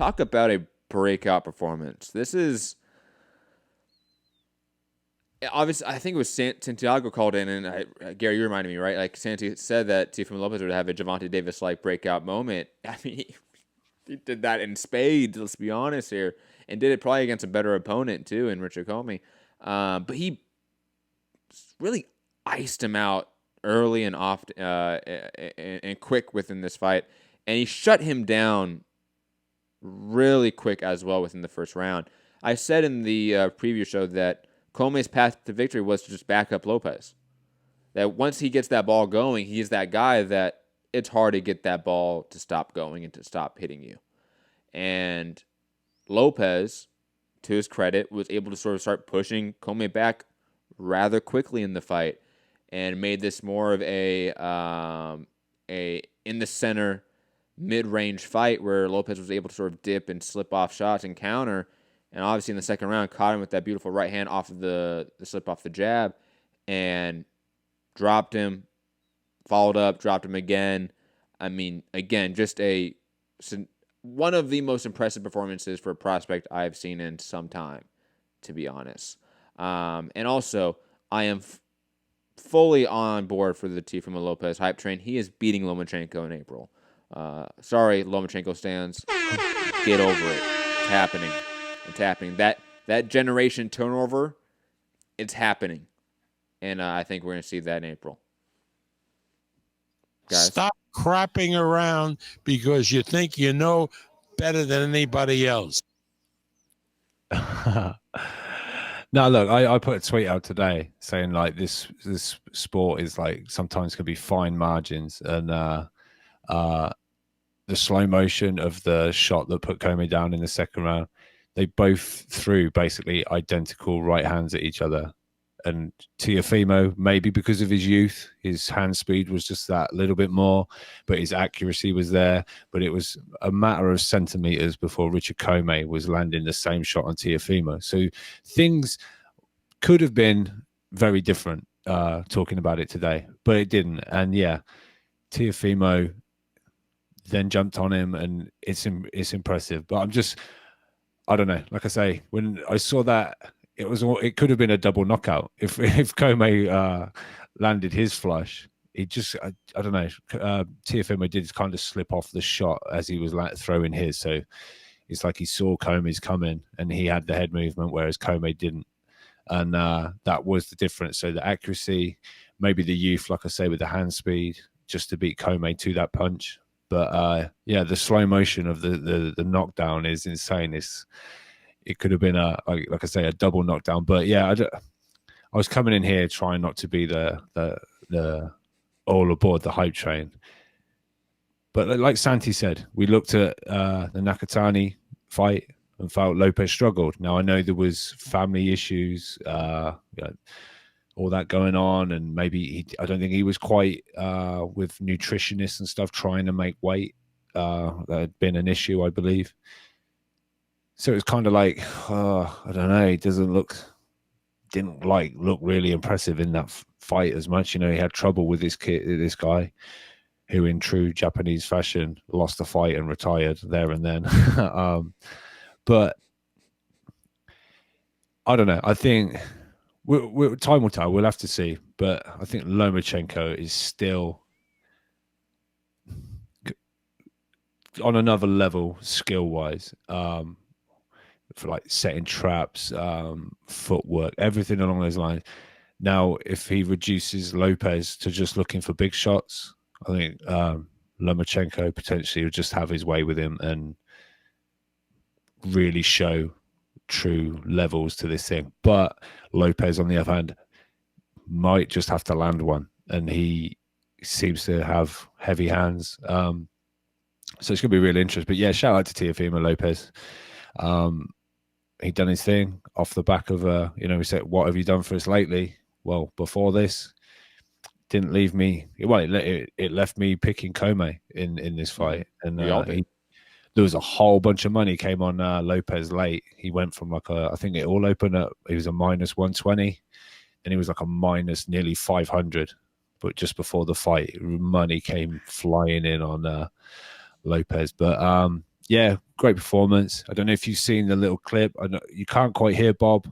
talk about a breakout performance. This is obviously, I think it was Santiago called in, and Gary, you reminded me, right? Like Santi said that Teofimo Lopez would have a Gervonta Davis-like breakout moment. I mean, he did that in spades. Let's be honest here, and did it probably against a better opponent too, in Richard Commey. But he really iced him out early and often and quick within this fight, and he shut him down really quick as well within the first round. I said in the preview show that Commey's path to victory was to just back up Lopez. That once he gets that ball going, he's that guy that it's hard to get that ball to stop going and to stop hitting you. And Lopez, to his credit, was able to sort of start pushing Commey back rather quickly in the fight and made this more of a in the center mid-range fight where Lopez was able to sort of dip and slip off shots and counter. And obviously in the second round, caught him with that beautiful right hand off of the slip off the jab and dropped him, followed up, dropped him again. I mean, again, just one of the most impressive performances for a prospect I've seen in some time, to be honest. And also, I am fully on board for the Teofimo Lopez hype train. He is beating Lomachenko in April. Sorry, Lomachenko stands. Get over it. It's happening. It's happening. That generation turnover, it's happening. And I think we're going to see that in April. Guys. Stop crapping around because you think you know better than anybody else. No, look, I put a tweet out today saying like this sport is like sometimes can be fine margins, and the slow motion of the shot that put Commey down in the second round, they both threw basically identical right hands at each other. And Teofimo, maybe because of his youth, his hand speed was just that little bit more, but his accuracy was there. But it was a matter of centimeters before Richard Commey was landing the same shot on Teofimo. So things could have been very different talking about it today, but it didn't. And yeah, Teofimo then jumped on him, and it's impressive. But I don't know. Like I say, when I saw that, it could have been a double knockout if Commey landed his flush. He just I don't know. Teofimo did kind of slip off the shot as he was throwing his, so it's like he saw Commey's coming and he had the head movement, whereas Commey didn't, and that was the difference. So the accuracy, maybe the youth, like I say, with the hand speed, just to beat Commey to that punch. But yeah, the slow motion of the knockdown is insane. It could have been like I say, a double knockdown. But yeah, I was coming in here trying not to be the all aboard the hype train. But like Santi said, we looked at the Nakatani fight and felt Lopez struggled. Now I know there was family issues, all that going on, and maybe I don't think he was quite with nutritionists and stuff trying to make weight. That had been an issue, I believe. So it was kind of like, I don't know, he didn't look really impressive in that fight as much. You know, he had trouble with this guy who, in true Japanese fashion, lost the fight and retired there and then. But I don't know. I think time will tell. We'll have to see. But I think Lomachenko is still on another level skill-wise. For like setting traps, footwork, everything along those lines. Now, if he reduces Lopez to just looking for big shots, I think Lomachenko potentially would just have his way with him and really show true levels to this thing. But Lopez, on the other hand, might just have to land one, and he seems to have heavy hands. So it's going to be really interesting. But yeah, shout out to Teofimo Lopez. He'd done his thing off the back of we said, what have you done for us lately? Well, before this, didn't leave me. Well, it left me picking Commey in this fight, and there was a whole bunch of money came on Lopez late. He went from I think it all opened up. He was a minus 120, and he was like a minus nearly 500. But just before the fight, money came flying in on Lopez. But Yeah, great performance. I don't know if you've seen the little clip. I know you can't quite hear Bob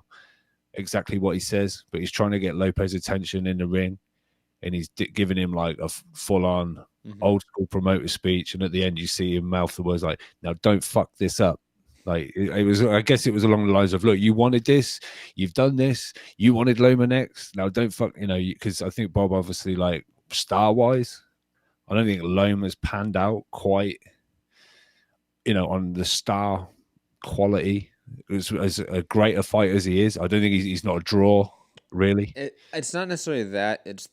exactly what he says, but he's trying to get Lopez's attention in the ring, and he's giving him like a full-on old school promoter speech. And at the end, you see him mouth the words like, "Now don't fuck this up." Like it was, I guess it was along the lines of, "Look, you wanted this, you've done this, you wanted Loma next. Now don't fuck," because I think Bob obviously like star-wise, I don't think Loma's panned out quite, on the star quality. As a greater fighter as he is, I don't think he's not a draw, really. It's not necessarily that. It's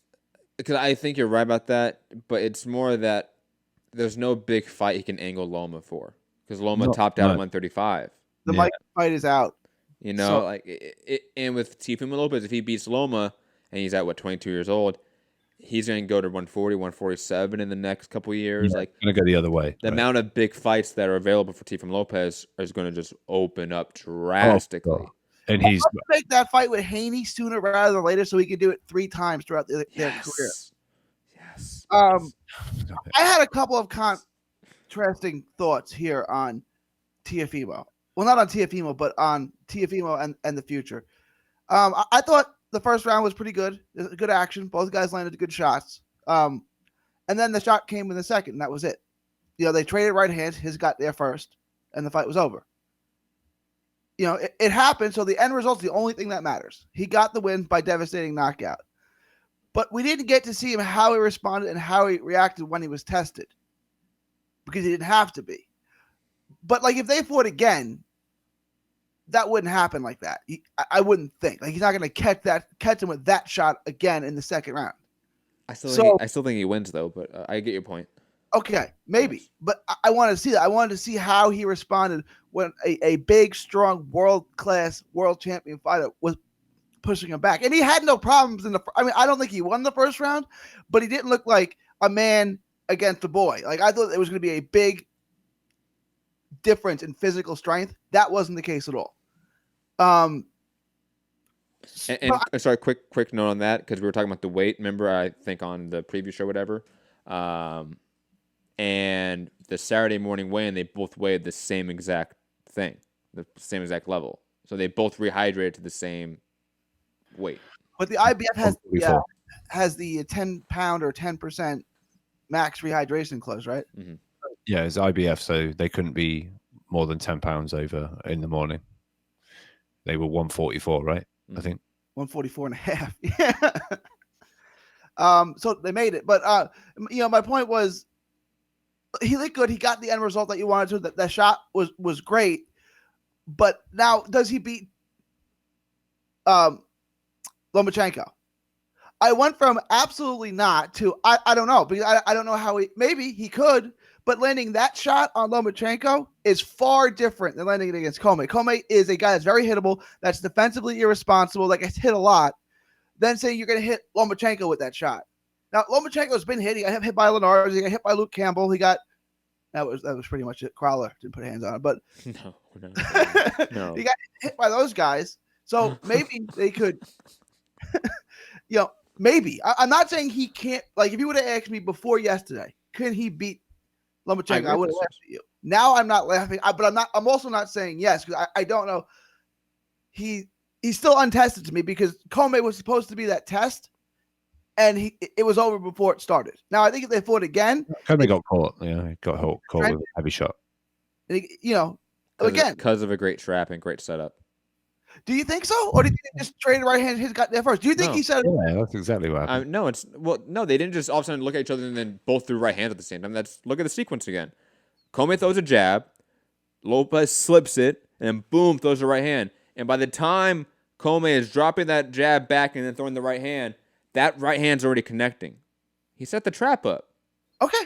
because I think you're right about that, but it's more that there's no big fight he can angle Loma for, because Loma topped out at 135. The Mike fight is out. And with Teofimo Lopez, if he beats Loma and he's at 22 years old, he's going to go to 140, 147 in the next couple of years. Going to go the other way. The amount of big fights that are available for Teofimo Lopez is going to just open up drastically. And he's make that fight with Haney sooner rather than later, so he could do it 3 times throughout their career. Yes. I had a couple of contrasting thoughts here on Teofimo. Well, not on Teofimo, but on Teofimo and the future. I thought the first round was pretty good. Good action. Both guys landed good shots. And then the shot came in the second, and that was it. They traded right hands. His got there first, and the fight was over. It happened, so the end result's the only thing that matters. He got the win by devastating knockout. But we didn't get to see him how he responded and how he reacted when he was tested, because he didn't have to be. But, if they fought again, that wouldn't happen like that. I wouldn't think. He's not going to catch him with that shot again in the second round. I still think he wins, though, but I get your point. Okay, maybe. But I wanted to see that. I wanted to see how he responded when a big, strong, world-class, world champion fighter was pushing him back. And he had no problems I don't think he won the first round, but he didn't look like a man against a boy. I thought it was going to be a big difference in physical strength. That wasn't the case at all. Sorry, quick note on that, because we were talking about the weight. Remember, I think on the preview show, whatever. And the Saturday morning weigh-in, they both weighed the same exact thing, the same exact level. So they both rehydrated to the same weight. But the IBF has the 10-pound or 10% max rehydration clause, right? Mm-hmm. Yeah, it's IBF, so they couldn't be more than 10 pounds over in the morning. They were 144, right? I think 144 and a half. Yeah. So they made it, but my point was, he looked good. He got the end result that you wanted to. That shot was great. But now, does he beat Lomachenko? I went from absolutely not to I don't know, because I don't know how maybe he could, but landing that shot on Lomachenko is far different than landing it against Commey. Commey is a guy that's very hittable, that's defensively irresponsible, that gets hit a lot. Then saying you're going to hit Lomachenko with that shot. Now, Lomachenko's been hit. He got hit by Linares. He got hit by Luke Campbell. That was pretty much it. Crowler didn't put hands on it, but no. He got hit by those guys. So maybe they could, maybe. I'm not saying he can't. If you would have asked me before yesterday, can he beat Lomachenko, I would have laughed at you. Now I'm not laughing, but I'm also not saying yes, because I don't know. He's still untested to me, because Commey was supposed to be that test, and it was over before it started. Now I think if they fought again, Commey got caught. Yeah, he got caught with a heavy shot. Again, because of a great trap and great setup. Do you think so, or did he just trade right hand? His got there first. Do you think he said? Yeah, that's exactly what happened. No, they didn't just all of a sudden look at each other and then both threw right hands at the same time. Look at the sequence again. Commey throws a jab, Lopez slips it, and boom, throws the right hand. And by the time Commey is dropping that jab back and then throwing the right hand, that right hand's already connecting. He set the trap up. Okay.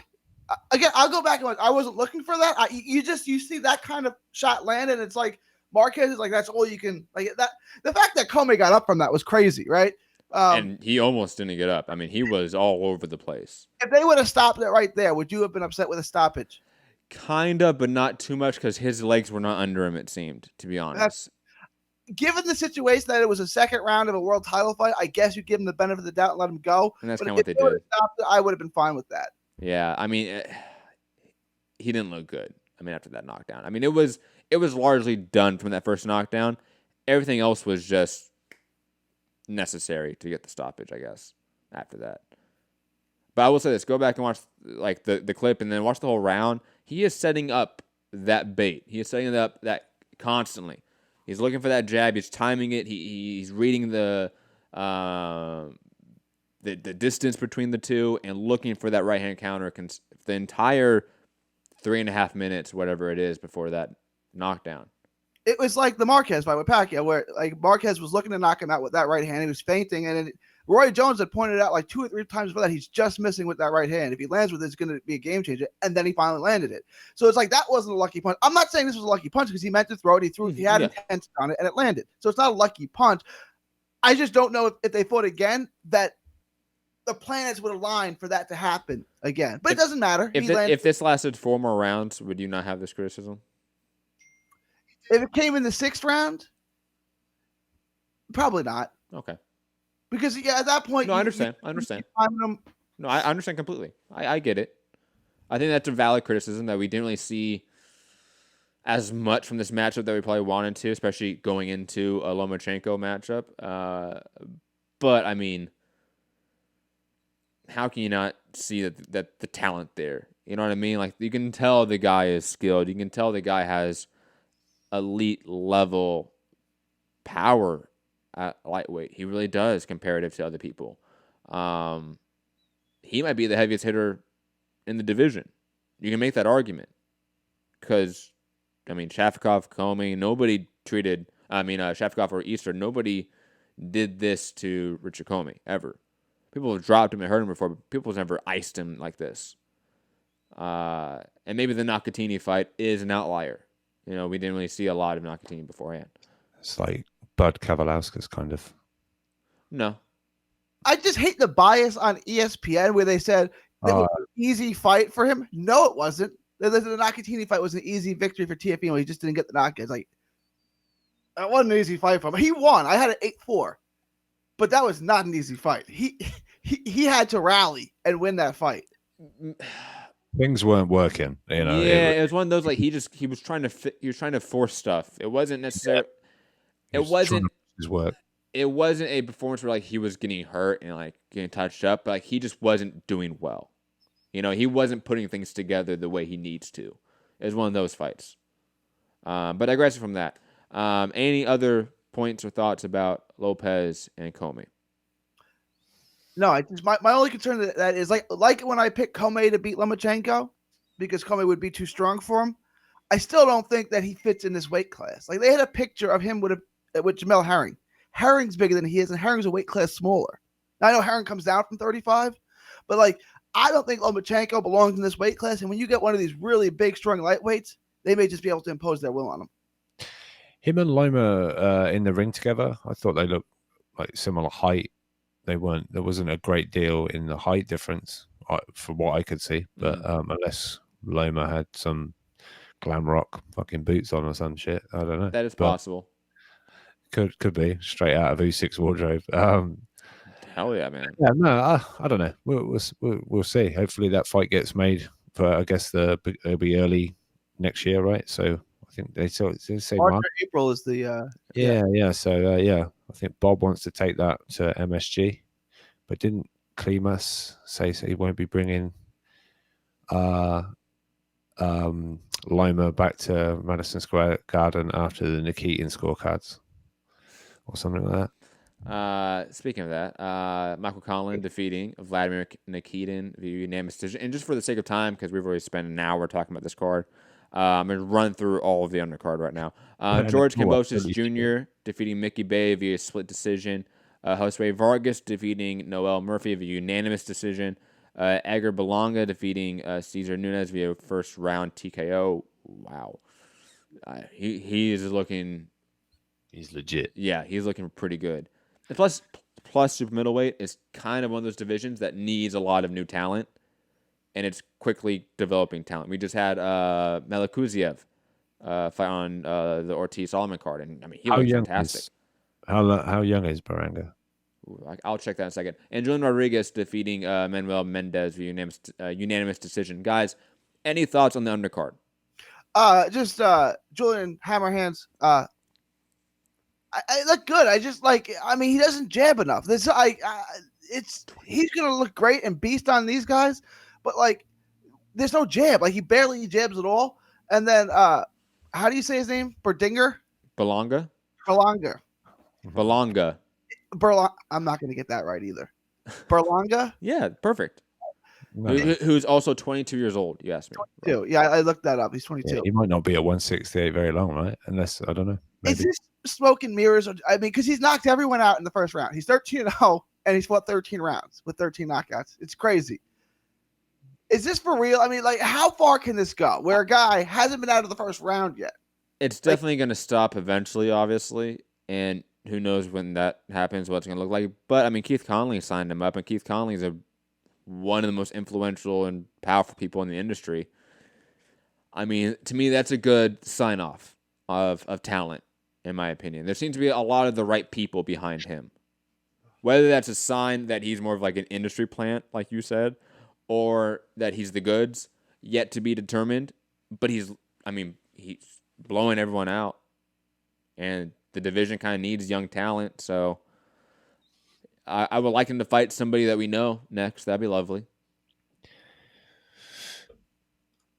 Again, I'll go back and I wasn't looking for that. You see that kind of shot land, and it's like Marquez is like, that's all you can that. The fact that Commey got up from that was crazy, right? And he almost didn't get up. I mean, he was all over the place. If they would have stopped it right there, would you have been upset with a stoppage? Kinda, but not too much, because his legs were not under him, it seemed, to be honest. Given the situation that it was a second round of a world title fight, I guess you give him the benefit of the doubt and let him go. And that's kind of what they did. Stopped it, I would have been fine with that. Yeah, I mean, he didn't look good. after that knockdown. I mean, it was largely done from that first knockdown. Everything else was just necessary to get the stoppage, I guess, after that. But I will say this, go back and watch like the clip and then watch the whole round. He is setting up that bait. He is setting it up that constantly. He's looking for that jab. He's timing it. He's reading the distance between the two and looking for that right hand counter. The entire 3.5 minutes, whatever it is, before that knockdown. It was like the Marquez fight with Pacquiao, where like Marquez was looking to knock him out with that right hand. He was feinting, and Roy Jones had pointed out like 2 or 3 times before that he's just missing with that right hand. If he lands with it, it's going to be a game changer. And then he finally landed it. So it's like that wasn't a lucky punch. I'm not saying this was a lucky punch because he meant to throw it. He threw it. He had intent on it, and it landed. So it's not a lucky punch. I just don't know if they fought again that the planets would align for that to happen again. But it doesn't matter. If this lasted 4 more rounds, would you not have this criticism? If it came in the 6th round, probably not. Okay. Because at that point, no, I understand. No, I understand completely. I get it. I think that's a valid criticism that we didn't really see as much from this matchup that we probably wanted to, especially going into a Lomachenko matchup. But I mean, how can you not see that the talent there? You know what I mean? Like, you can tell the guy is skilled. You can tell the guy has elite level power at lightweight. He really does comparative to other people. He might be the heaviest hitter in the division. You can make that argument because, I mean, Shafikov, Commey, nobody treated, Shafikov or Easter, nobody did this to Richard Commey ever. People have dropped him and hurt him before, but people have never iced him like this. And maybe the Nakatini fight is an outlier. You know, we didn't really see a lot of Nakatini beforehand. It's like Bud Kavalauskas, kind of. No. I just hate the bias on ESPN where they said it was an easy fight for him. No, it wasn't. The Nakatini fight was an easy victory for Teofimo. He just didn't get the knockout. Like, that wasn't an easy fight for him. He won. I had an 8-4. But that was not an easy fight. He had to rally and win that fight. Things weren't working, you know. Yeah, it was one of those like he was trying to force stuff. It wasn't necessarily. It wasn't his work. It wasn't a performance where like he was getting hurt and like getting touched up, but like he just wasn't doing well. You know, he wasn't putting things together the way he needs to. It was one of those fights. But digressing from that, any other points or thoughts about Lopez and Commey? No, I just my only concern that is like when I picked Commey to beat Lomachenko because Commey would be too strong for him. I still don't think that he fits in this weight class. Like, they had a picture of him with Jamel Herring. Herring's bigger than he is, and Herring's a weight class smaller. Now, I know Herring comes down from 35, but like, I don't think Lomachenko belongs in this weight class. And when you get one of these really big, strong lightweights, they may just be able to impose their will on him. Him and Loma in the ring together, I thought they looked like similar height. There wasn't a great deal in the height difference from what I could see, but unless Loma had some glam rock fucking boots on or some shit, I don't know. That is possible. Could be straight out of U6 wardrobe. Hell yeah, man. Yeah, no, I don't know. We'll see. Hopefully that fight gets made for. I guess it'll be early next year, right? So I think they say March or April is the yeah. So I think Bob wants to take that to MSG, but didn't Klimas say he won't be bringing Loma back to Madison Square Garden after the Nikitin scorecards or something like that? Speaking of that, Michael Conlon defeating Vladimir Nikitin via unanimous decision. And just for the sake of time, because we've already spent an hour talking about this card, I'm going to run through all of the undercard right now. George Kambosos Jr. defeating Mickey Bay via split decision. Josue Vargas defeating Noel Murphy via unanimous decision. Edgar Belonga defeating Cesar Nunez via first round TKO. Wow. He is looking... He's legit. Yeah, he's looking pretty good. And plus super middleweight is kind of one of those divisions that needs a lot of new talent, and it's quickly developing talent. We just had Melikuziev fight on the Ortiz Solomon card, and I mean, he looks fantastic. How young is Baranga? I'll check that in a second. And Julian Rodriguez defeating Manuel Mendez via unanimous decision. Guys, any thoughts on the undercard? Julian Hammerhands. I look good. He doesn't jab enough. He's gonna look great and beast on these guys, but like, there's no jab. Like, he barely jabs at all. And then, how do you say his name? Berdinger? Belonga. I'm not gonna get that right either. Berlanga? Yeah, perfect. No. Who's also 22 years old? You asked me. 22. Yeah, I looked that up. He's 22. Yeah, he might not be at 168 very long, right? Unless, I don't know. Maybe. Is this smoke and mirrors? Because he's knocked everyone out in the first round. He's 13-0, and he's fought 13 rounds with 13 knockouts. It's crazy. Is this for real? I mean, like, how far can this go where a guy hasn't been out of the first round yet? It's definitely going to stop eventually, obviously, and who knows when that happens, what it's going to look like. But, I mean, Keith Conley signed him up, and Keith Conley's one of the most influential and powerful people in the industry. I mean, to me, that's a good sign-off of talent, in my opinion. There seems to be a lot of the right people behind him. Whether that's a sign that he's more of like an industry plant, like you said, or that he's the goods, yet to be determined. But he's blowing everyone out. And the division kind of needs young talent, so I would like him to fight somebody that we know next. That'd be lovely.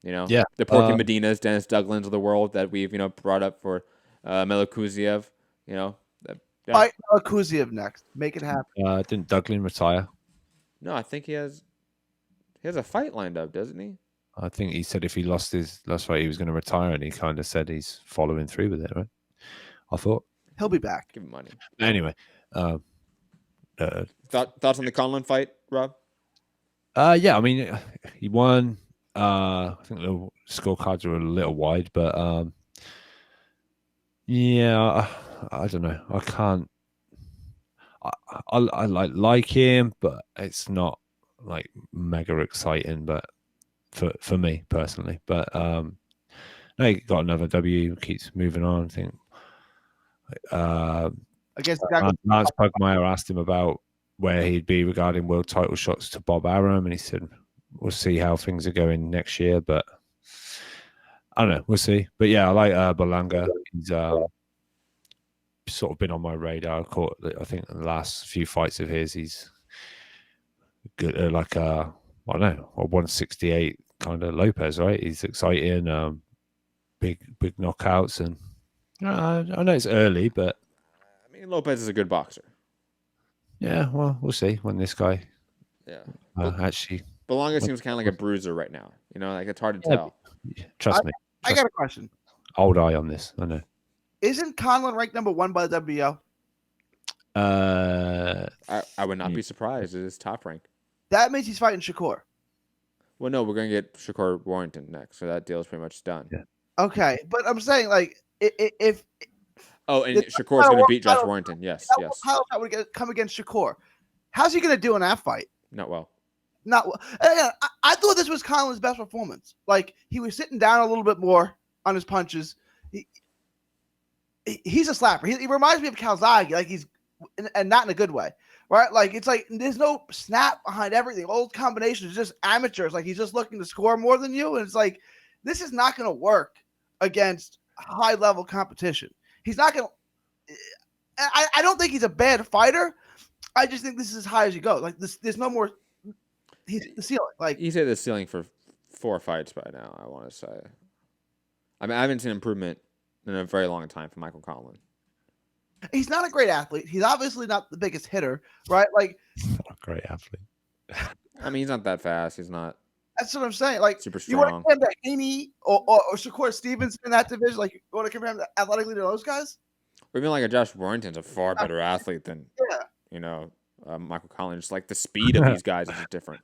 Yeah. The Porky Medinas, Dennis Douglas of the world that we've brought up for Melo Kuziev. Fight Kuziev next. Make it happen. Didn't Douglin retire? No, I think he has a fight lined up, doesn't he? I think he said if he lost his last fight, he was going to retire, and he kind of said he's following through with it, right? I thought he'll be back. Give him money. Anyway, thoughts on the Conlon fight, Rob? Yeah, I mean, he won. I think the scorecards were a little wide, but yeah, I don't know. I can't. I like him, but it's not like mega exciting. But for me personally, but no, he got another W. Keeps moving on. I think. Against Lance Pugmire asked him about where he'd be regarding world title shots to Bob Arum, and he said, "We'll see how things are going next year, but I don't know. We'll see." But yeah, I like Berlanga. He's sort of been on my radar. I think in the last few fights of his, he's good. I don't know, a 168 kind of Lopez, right? He's exciting, big knockouts, and I know it's early, but I mean, Lopez is a good boxer. Yeah, well, we'll see when this guy. Yeah, actually. Belonga seems kind of like a bruiser right now. Like it's hard to tell. Trust me. I got a question. Old eye on this. I know. Isn't Conlon ranked number 1 by the WBO? I would not be surprised. It is top rank. That means he's fighting Shakur. Well, no, we're going to get Shakur Warrington next, so that deal is pretty much done. Yeah. Okay, but I'm saying, like, if and Shakur's going to beat Josh Warrington. Yes. How would come against Shakur? How's he going to do in that fight? Not well. Not well. I thought this was Conlon's best performance. Like, he was sitting down a little bit more on his punches. He's a slapper. He reminds me of Calzaghe, like and not in a good way, right? Like, it's like there's no snap behind everything. Old combinations, just amateurs. Like, he's just looking to score more than you, and it's like this is not going to work against high level competition. He's not going to. I don't think he's a bad fighter. I just think this is as high as you go. Like, there's no more. He's the ceiling. Like, he's hit the ceiling for 4 fights by now, I want to say. I mean, I haven't seen improvement in a very long time from Michael Conlon. He's not a great athlete. He's obviously not the biggest hitter, right? Like, he's not a great athlete. I mean, he's not that fast. He's not. That's what I'm saying. Like, super strong. You want to compare him to Haney or Shakur Stevenson in that division? Like, you want to compare him athletically to those guys? Or even like a Josh Warrington's a far better athlete than Michael Conlon. Just like the speed of these guys is just different.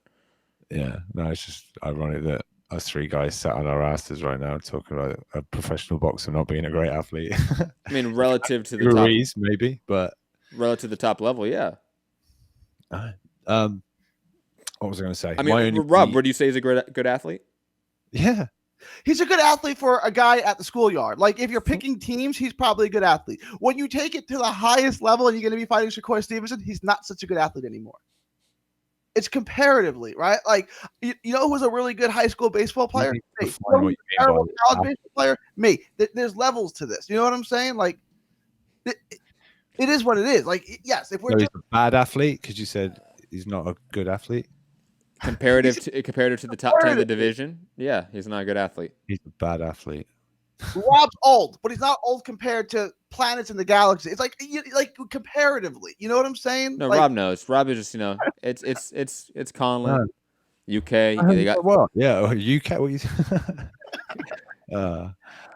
Yeah, no, it's just ironic that us 3 guys sat on our asses right now talking about a professional boxer not being a great athlete. I mean, relative to the Ruiz, top, maybe, but relative to the top level, yeah. What was I going to say? I mean, Rob, would you say he's a good athlete? Yeah. He's a good athlete for a guy at the schoolyard. Like, if you're picking teams, he's probably a good athlete. When you take it to the highest level and you're going to be fighting Shakur Stevenson, he's not such a good athlete anymore. It's comparatively, right? Like, you know who's a really good high school baseball player? need Me. to You define know what who's you a mean by terrible college athlete. baseball player? Me. There's levels to this. You know what I'm saying? Like, it is what it is. Like, yes, if we're So he's just a bad athlete because you said he's not a good athlete. Comparative to the top 10 of the division, yeah, he's not a good athlete. He's a bad athlete. Rob's old, but he's not old compared to planets in the galaxy. It's like comparatively. You know what I'm saying? No, Like, Rob knows. Rob is just it's Conlon, UK. They got What? Yeah, UK. What you?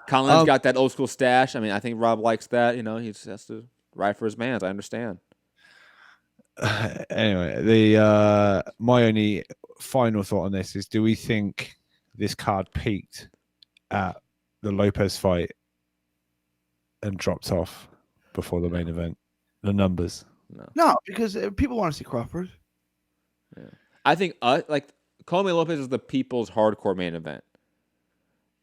Conlon's got that old school stash. I mean, I think Rob likes that. You know, he just has to ride for his mans. I understand. Anyway, the my only final thought on this is: do we think this card peaked at the Lopez fight and dropped off before the main event? The numbers. no, because people want to see Crawford. Yeah. I think like Commey Lopez is the people's hardcore main event.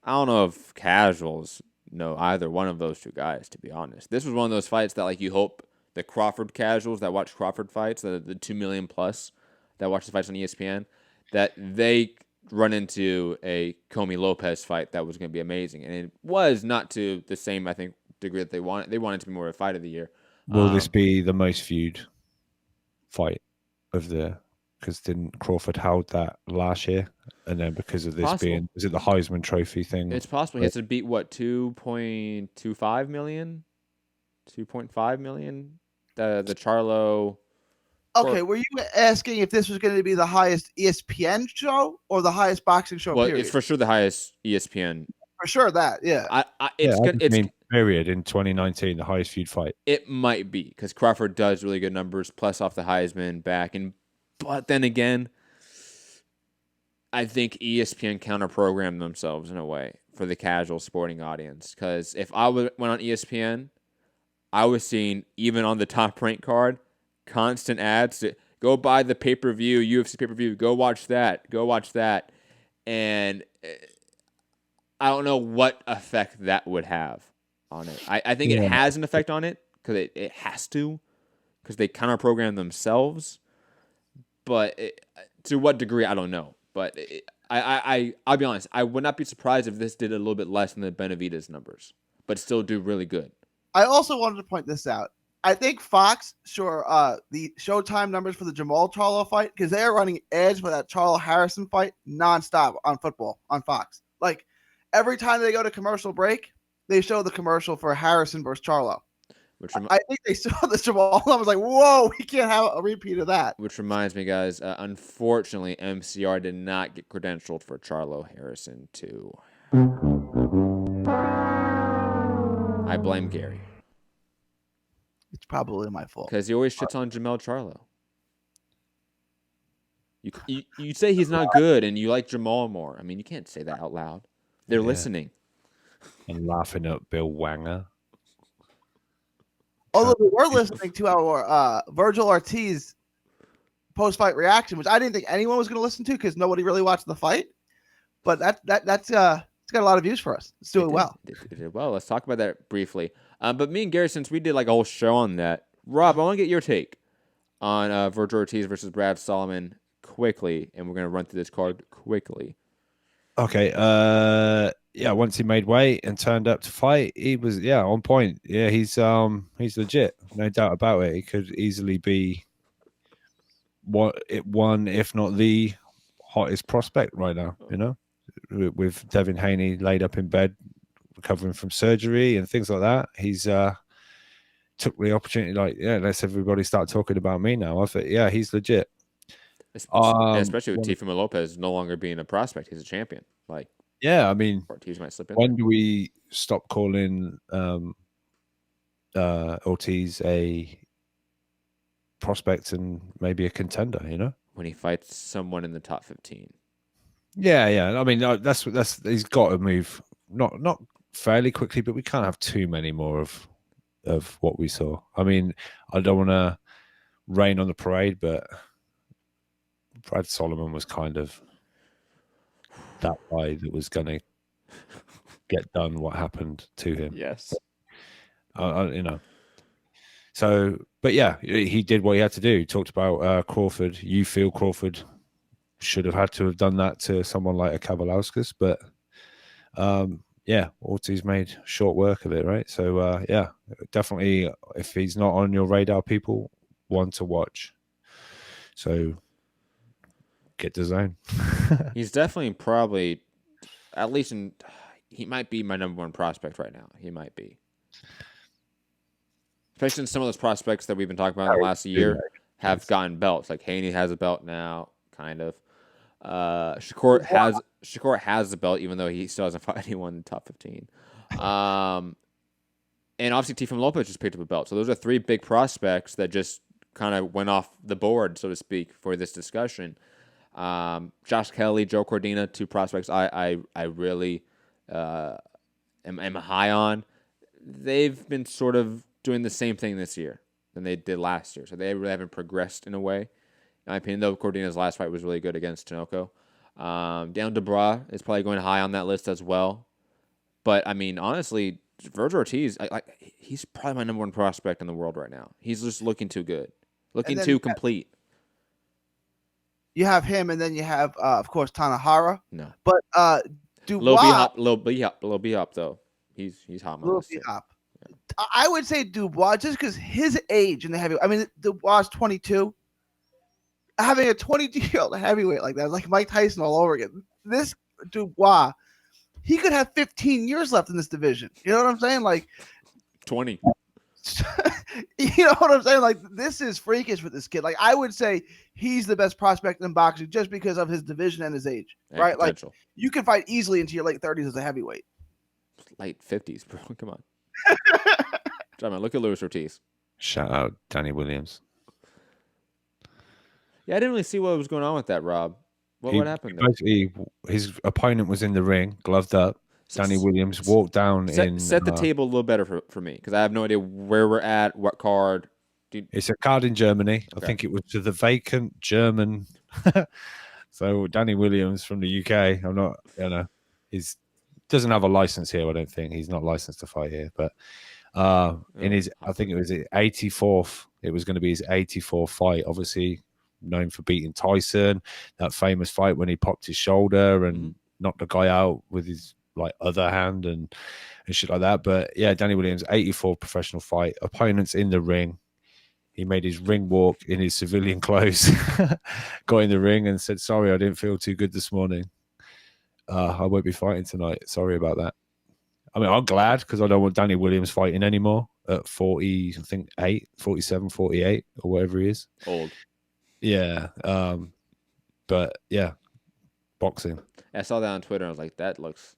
I don't know if casuals know either one of those two guys, to be honest. This was one of those fights that like you hope the Crawford casuals that watch Crawford fights, the 2 million plus that watch the fights on ESPN, that they run into a Commey Lopez fight that was going to be amazing. And it was not to the same, I think, degree that they wanted. They wanted to be more of a fight of the year. Will this be the most viewed fight of the? Because didn't Crawford hold that last year, and then because of this being, is it the Heisman Trophy thing? It's possible. He has to beat what 2.25 million, 2.5 million. The Charlo. Okay, were you asking if this was going to be the highest ESPN show or the highest boxing show? Well, period? it's for sure the highest ESPN. For sure that, yeah. It's period in 2019, the highest viewed fight. It might be because Crawford does really good numbers, plus off the Heisman back, but then again, I think ESPN counter-programmed themselves in a way for the casual sporting audience. Because if I went on ESPN, I was seeing, even on the top-ranked card, constant ads to go buy the pay-per-view, UFC pay-per-view, go watch that. And I don't know what effect that would have on it. I think it has an effect on it because it has to, because they counter-program themselves. But to what degree, I don't know. But I'll be honest. I would not be surprised if this did a little bit less than the Benavidez numbers, but still do really good. I also wanted to point this out. I think Fox, the Showtime numbers for the Jamal Charlo fight, because they are running ads for that Charlo Harrison fight nonstop on football on Fox. Like every time they go to commercial break, they show the commercial for Harrison versus Charlo. I think they saw the Jamal. I was like, whoa, we can't have a repeat of that. Which reminds me, guys, unfortunately, MCR did not get credentialed for Charlo Harrison 2. I blame Gary. It's probably my fault. Because he always shits on Jamel Charlo. You say he's not good and you like Jamal more. I mean, you can't say that out loud. They're listening. And laughing at Bill Wanger. Although we were listening to our Virgil Ortiz post-fight reaction, which I didn't think anyone was going to listen to because nobody really watched the fight. But that's it's got a lot of views for us. It's doing well. It did well. Let's talk about that briefly. But me and Gary, since we did like a whole show on that, Rob, I want to get your take on Virgil Ortiz versus Brad Solomon quickly, and we're going to run through this card quickly. Okay. Once he made weight and turned up to fight, he was on point. Yeah, he's legit, no doubt about it. He could easily be one, if not the hottest prospect right now. You know, with Devin Haney laid up in bed, recovering from surgery and things like that. He's took the opportunity. Let's everybody start talking about me now. I thought, he's legit. Especially with Teofimo Lopez no longer being a prospect, he's a champion. I mean, Ortiz might slip in. When do we stop calling Ortiz a prospect and maybe a contender? You know, when he fights someone in the top 15. Yeah. I mean, that's he's got to move not fairly quickly, but we can't have too many more of what we saw. I mean, I don't want to rain on the parade, but Brad Solomon was kind of that guy that was going to get done what happened to him. Yes. So So, but yeah, he did what he had to do. He talked about Crawford. You feel Crawford should have had to have done that to someone like a Kavalauskas, but yeah, Ortiz made short work of it, right? So yeah, definitely, if he's not on your radar, people, one to watch. So get the zone. He's definitely probably, at least he might be my number one prospect right now. He might be. Especially since some of those prospects that we've been talking about in the last year have gotten belts. Like Haney has a belt now, kind of. Shakur has the belt, even though he still hasn't fought anyone in the top 15. And obviously Teofimo Lopez just picked up a belt. So those are three big prospects that just kind of went off the board, so to speak, for this discussion. Josh Kelly, Joe Cordina, two prospects I really am high on. They've been sort of doing the same thing this year than they did last year. So they really haven't progressed in a way. In my opinion, though, Cordina's last fight was really good against Tinoco. Dan Dubois is probably going high on that list as well. But, I mean, honestly, Virgil Ortiz, he's probably my number one prospect in the world right now. He's just looking too good. Looking too complete. You have him, and then you have, of course, Tanahara. No. But Dubois... Lil B Hop, though. He's hot. Lil B Hop. I would say Dubois, just because his age in the heavyweight. I mean, Dubois is 22. Having a 22-year-old heavyweight like that is like Mike Tyson all over again. This Dubois, he could have 15 years left in this division. You know what I'm saying? Like 20. You know what I'm saying? Like, this is freakish with this kid. Like, I would say he's the best prospect in boxing just because of his division and his age, right? Potential. Like, you can fight easily into your late 30s as a heavyweight. Late 50s, bro. Come on. Look at Luis Ortiz. Shout out Danny Williams. Yeah, I didn't really see what was going on with that, Rob. What happened there? Basically, his opponent was in the ring, gloved up. Danny Williams walked down set the table a little better for me, because I have no idea where we're at, what card. It's a card in Germany. Okay. I think it was to the vacant German. So Danny Williams from the UK. I'm not, he's doesn't have a license here. I don't think he's not licensed to fight here. But in his, I think it was his 84th. It was going to be his 84th fight. Obviously known for beating Tyson. That famous fight when he popped his shoulder and knocked the guy out with his other hand and shit like that. But yeah, Danny Williams, 84 professional fight, opponents in the ring. He made his ring walk in his civilian clothes, got in the ring and said, "Sorry, I didn't feel too good this morning. I won't be fighting tonight. Sorry about that." I mean, I'm glad, because I don't want Danny Williams fighting anymore at 40, I think 47, 48 or whatever he is. Old. Yeah. But yeah, boxing. I saw that on Twitter. I was like, that looks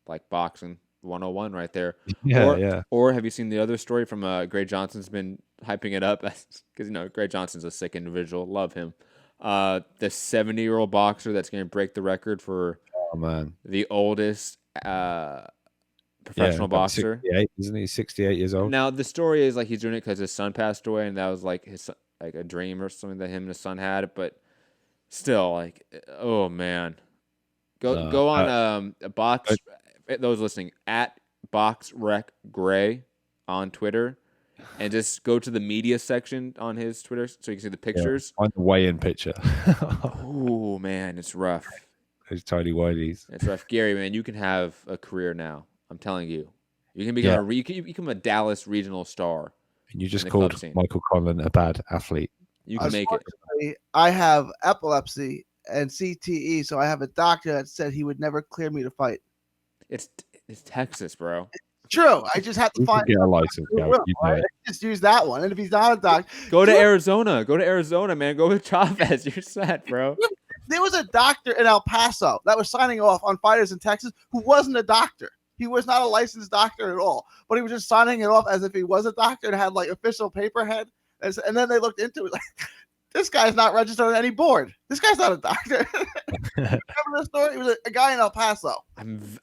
like boxing 101 right there. Yeah, Or have you seen the other story from Gray Johnson's been hyping it up? Because, Gray Johnson's a sick individual. Love him. The 70-year-old boxer that's going to break the record for the oldest professional boxer. 68, isn't he? 68 years old. Now, the story is he's doing it because his son passed away, and that was his a dream or something that him and his son had. But still, oh man, go on a box. Those listening at BoxRecGray on Twitter, and just go to the media section on his Twitter so you can see the pictures. On the weigh-in picture. Oh man, it's rough. Those tiny whiteys. It's rough, Gary. Man, you can have a career now. I'm telling you, you can become you can become a Dallas regional star. And you just called Michael Conlon a bad athlete. You can make it. I have epilepsy and CTE, so I have a doctor that said he would never clear me to fight. It's Texas, bro. True. I just have to find get a license. Just use that one. And if he's not a doctor, go to Arizona. Go to Arizona, man. Go with Chavez. You're set, bro. There was a doctor in El Paso that was signing off on fighters in Texas who wasn't a doctor. He was not a licensed doctor at all, but he was just signing it off as if he was a doctor and had official paperhead. And then they looked into it this guy's not registered on any board. This guy's not a doctor. Remember this story? It was a guy in El Paso.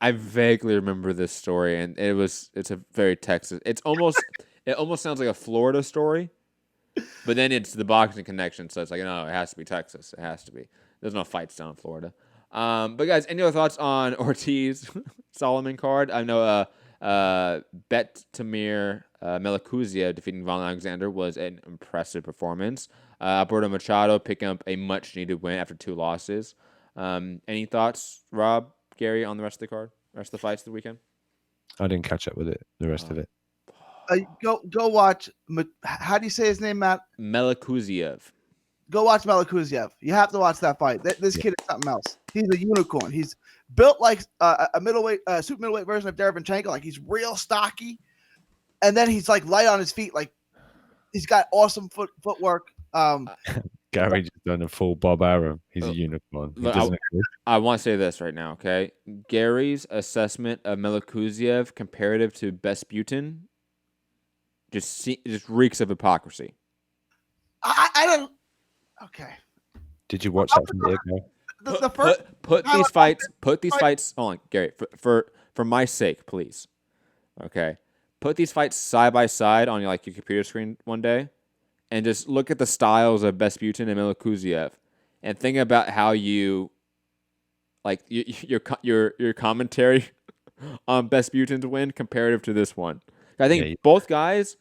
I vaguely remember this story, and it's a very Texas. It almost sounds like a Florida story, but then it's the boxing connection, so it's no, it has to be Texas. It has to be. There's no fights down in Florida. But guys, any other thoughts on Ortiz Solomon card? I know Betamir Melikuziev defeating Von Alexander was an impressive performance. Alberto Machado picking up a much-needed win after 2 losses. Any thoughts, Rob, Gary, on the rest of the card? Rest of the fights of the weekend? I didn't catch up with it. The rest of it. Go watch. How do you say his name, Matt? Melikuziev. Go watch Melikuziev. You have to watch that fight. This kid is something else. He's a unicorn. He's built like a middleweight, super middleweight version of Derevyanchenko. Like he's real stocky, and then he's like light on his feet. Like he's got awesome footwork. Gary just done a full Bob Arum. He's a unicorn. I want to say this right now, okay? Gary's assessment of Melikuziev comparative to Besputin just reeks of hypocrisy. I don't. Okay. Did you watch that from the ago? The first put these fights. Hold on, Gary. For my sake, please. Okay, put these fights side by side on your computer screen one day, and just look at the styles of Besputin and Melikuziev, and think about how you your commentary on Besputin's win comparative to this one. I think both guys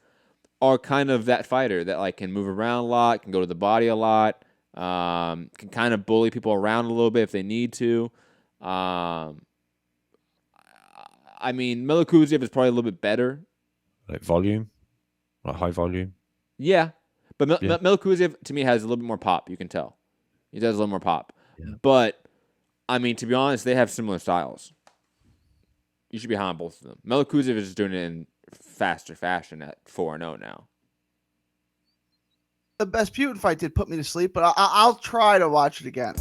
are kind of that fighter that can move around a lot, can go to the body a lot, can kind of bully people around a little bit if they need to. I mean, Melikuziev is probably a little bit better. Like volume? Like high volume? Yeah. But Melikuziev, to me, has a little bit more pop, you can tell. He does a little more pop. Yeah. But, I mean, to be honest, they have similar styles. You should be high on both of them. Melikuziev is just doing it in faster fashion at 4-0 now. The Besputin fight did put me to sleep, but I'll try to watch it again.